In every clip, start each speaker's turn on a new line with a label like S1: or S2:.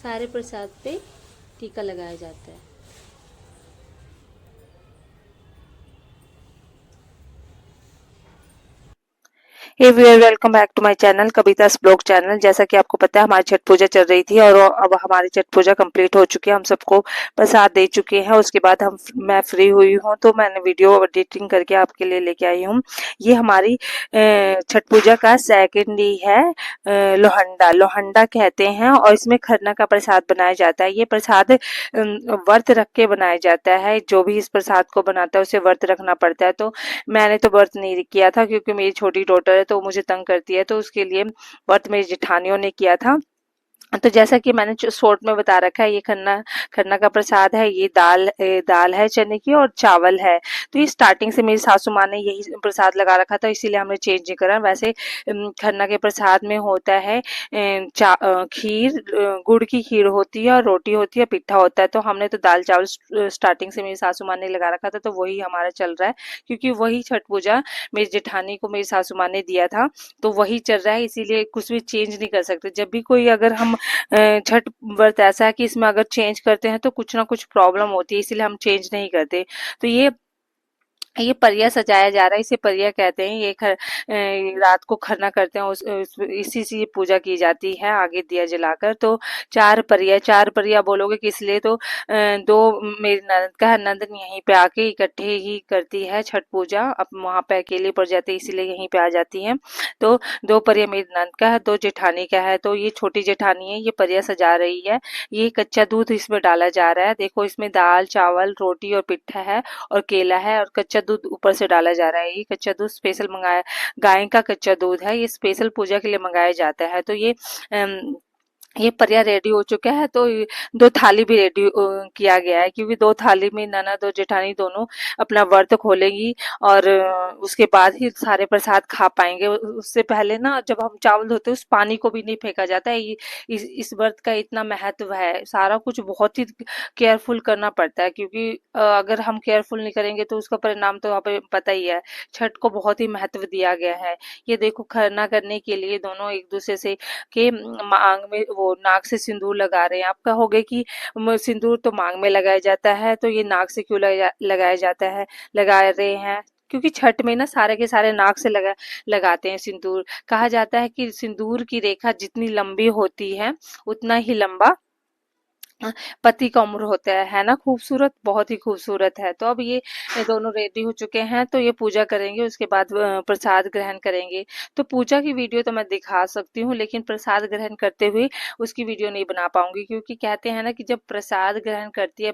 S1: सारे प्रसाद पे टीका लगाया जाता है।
S2: Hey viewer, welcome back to my channel Kavita's blog channel. जैसा कि आपको पता है हमारी छठ पूजा चल रही थी और अब हमारी छठ पूजा कंप्लीट हो चुकी है। हम सबको प्रसाद दे चुके हैं। उसके बाद मैं फ्री हुई हूँ तो मैंने वीडियो एडिटिंग करके आपके लिए लेके आई हूँ। ये हमारी छठ पूजा का सेकंड डे है। लोहंडा लोहंडा कहते हैं और इसमें खरना का प्रसाद बनाया जाता है। ये प्रसाद व्रत रख के बनाया जाता है। जो भी इस प्रसाद को बनाता है उसे व्रत रखना पड़ता है। तो मैंने तो व्रत नहीं किया था क्योंकि मेरी छोटी डॉटर है तो मुझे तंग करती है, तो उसके लिए व्रत मेरी जेठानियों ने किया था। तो जैसा कि मैंने शॉर्ट में बता रखा है, ये खन्ना खन्ना का प्रसाद है। ये दाल है चने की और चावल है। तो ये स्टार्टिंग से मेरी सासू माँ ने यही प्रसाद लगा रखा था, इसीलिए हमने चेंज नहीं करा। वैसे खन्ना के प्रसाद में होता है खीर, गुड़ की खीर होती है और रोटी होती है, पिट्ठा होता है। तो हमने तो दाल चावल स्टार्टिंग से मेरी सासू माँ ने लगा रखा था, तो वही हमारा चल रहा है क्योंकि वही छठ पूजा मेरी जेठानी को मेरी सासू माँ ने दिया था, तो वही चल रहा है। इसीलिए कुछ भी चेंज नहीं कर सकते। जब भी कोई अगर हम छठ व्रत ऐसा है कि इसमें अगर चेंज करते हैं तो कुछ ना कुछ प्रॉब्लम होती है, इसीलिए हम चेंज नहीं करते। तो ये परिया सजाया जा रहा है, इसे परिया कहते हैं। रात को खरना करते हैं, इसी से ये पूजा की जाती है आगे दिया जलाकर। तो चार परिया बोलोगे किस लिए, तो दो मेरी ननद का है, ननद यहीं पे आके इकट्ठे ही करती है छठ पूजा। अब वहां पे अकेले पड़ जाते हैं इसीलिए यहीं पे आ जाती है। तो दो परिया मेरी ननद का है, दो जेठानी का है। तो ये छोटी जेठानी है, ये परिया सजा रही है। ये कच्चा दूध इसमें डाला जा रहा है। देखो इसमें दाल चावल रोटी और पिट्ठा है और केला है और कच्चा दूध ऊपर से डाला जा रहा है। ये कच्चा दूध स्पेशल मंगाया, गाय का कच्चा दूध है, ये स्पेशल पूजा के लिए मंगाया जाता है। तो ये परिया रेडी हो चुका है। तो दो थाली भी रेडी किया गया है क्योंकि दो थाली में ननद और जेठानी दोनों अपना व्रत खोलेंगी और उसके बाद ही सारे प्रसाद खा पाएंगे। उससे पहले ना जब हम चावल धोते हैं उस पानी को भी नहीं फेंका जाता है। इस व्रत का इतना महत्व है। सारा कुछ बहुत ही केयरफुल करना पड़ता है क्योंकि अगर हम केयरफुल नहीं करेंगे तो उसका परिणाम तो हमें पता ही है। छठ को बहुत ही महत्व दिया गया है। ये देखो खरना करने के लिए दोनों एक दूसरे से के मांग में वो नाक से सिंदूर लगा रहे हैं। आप कहोगे कि सिंदूर तो मांग में लगाया जाता है, तो ये नाक से क्यों लगाया जाता है, लगा रहे हैं? क्योंकि छठ में ना सारे के सारे नाक से लगाते हैं सिंदूर। कहा जाता है कि सिंदूर की रेखा जितनी लंबी होती है उतना ही लंबा पति का उम्र होता है ना। खूबसूरत, बहुत ही खूबसूरत है। तो अब ये दोनों रेडी हो चुके हैं, तो ये पूजा करेंगे, उसके बाद प्रसाद ग्रहण करेंगे। तो पूजा की वीडियो तो मैं दिखा सकती हूँ लेकिन प्रसाद ग्रहण करते हुए उसकी वीडियो नहीं बना पाऊंगी क्योंकि कहते हैं ना कि जब प्रसाद ग्रहण करती है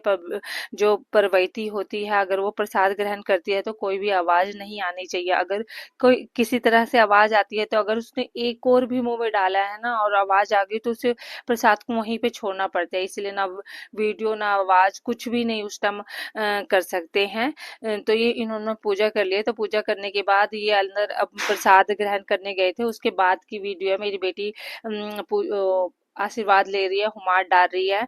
S2: जो परवैती होती है, अगर वो प्रसाद ग्रहण करती है तो कोई भी आवाज नहीं आनी चाहिए। अगर कोई किसी तरह से आवाज आती है तो अगर उसने एक और भी मुंह में डाला है ना और आवाज आ गई तो उसे प्रसाद को वहीं पे छोड़ना पड़ता है। इसलिए ना वीडियो ना आवाज कुछ भी नहीं उस टाइम कर सकते हैं। तो ये इन्होंने पूजा कर लिया। तो पूजा करने के बाद ये अंदर अब प्रसाद ग्रहण करने गए थे, उसके बाद की वीडियो है। मेरी बेटी आशीर्वाद ले रही है, हुमार डाल रही है।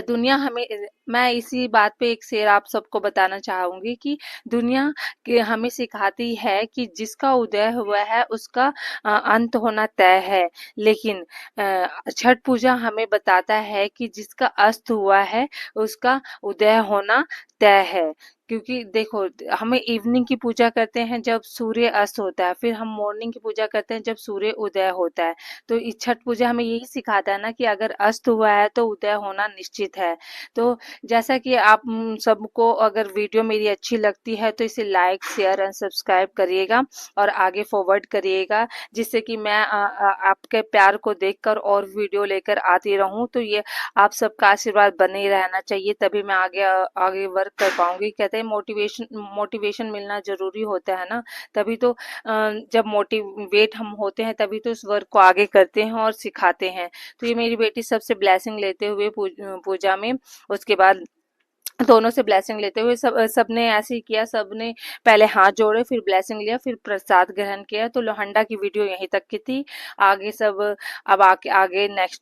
S2: दुनिया हमें, मैं इसी बात पे एक शेर आप सबको बताना चाहूंगी कि दुनिया हमें सिखाती है कि जिसका उदय हुआ है उसका अंत होना तय है, लेकिन छठ पूजा हमें बताता है कि जिसका अस्त हुआ है उसका उदय होना तय है। क्योंकि देखो हमें इवनिंग की पूजा करते हैं जब सूर्य अस्त होता है, फिर हम मॉर्निंग की पूजा करते हैं जब सूर्य उदय होता है। तो इस छठ पूजा हमें यही सिखाता है ना कि अगर अस्त हुआ है तो उदय होना निश्चित है। तो जैसा कि आप सबको अगर वीडियो मेरी अच्छी लगती है तो इसे लाइक शेयर एंड सब्सक्राइब करिएगा और आगे फॉरवर्ड करिएगा, जिससे कि मैं आपके प्यार को देखकर और वीडियो लेकर आती रहूं। तो ये आप सबका आशीर्वाद बने ही रहना चाहिए, तभी मैं आगे आगे वर्क कर पाऊंगी। कहते हैं मोटिवेशन मिलना जरूरी होता है ना, तभी तो जब मोटिवेट हम होते हैं तभी तो उस वर्क को आगे करते हैं और सिखाते हैं। तो ये मेरी बेटी सबसे ब्लेसिंग लेते हुए पूजा में, उसके बाद दोनों से ब्लेसिंग लेते हुए सबने ऐसे ही किया। सबने पहले हाथ जोड़े, फिर ब्लेसिंग लिया, फिर प्रसाद ग्रहण किया। तो लोहंडा की वीडियो यहीं तक की थी। आगे सब अब आगे नेक्स्ट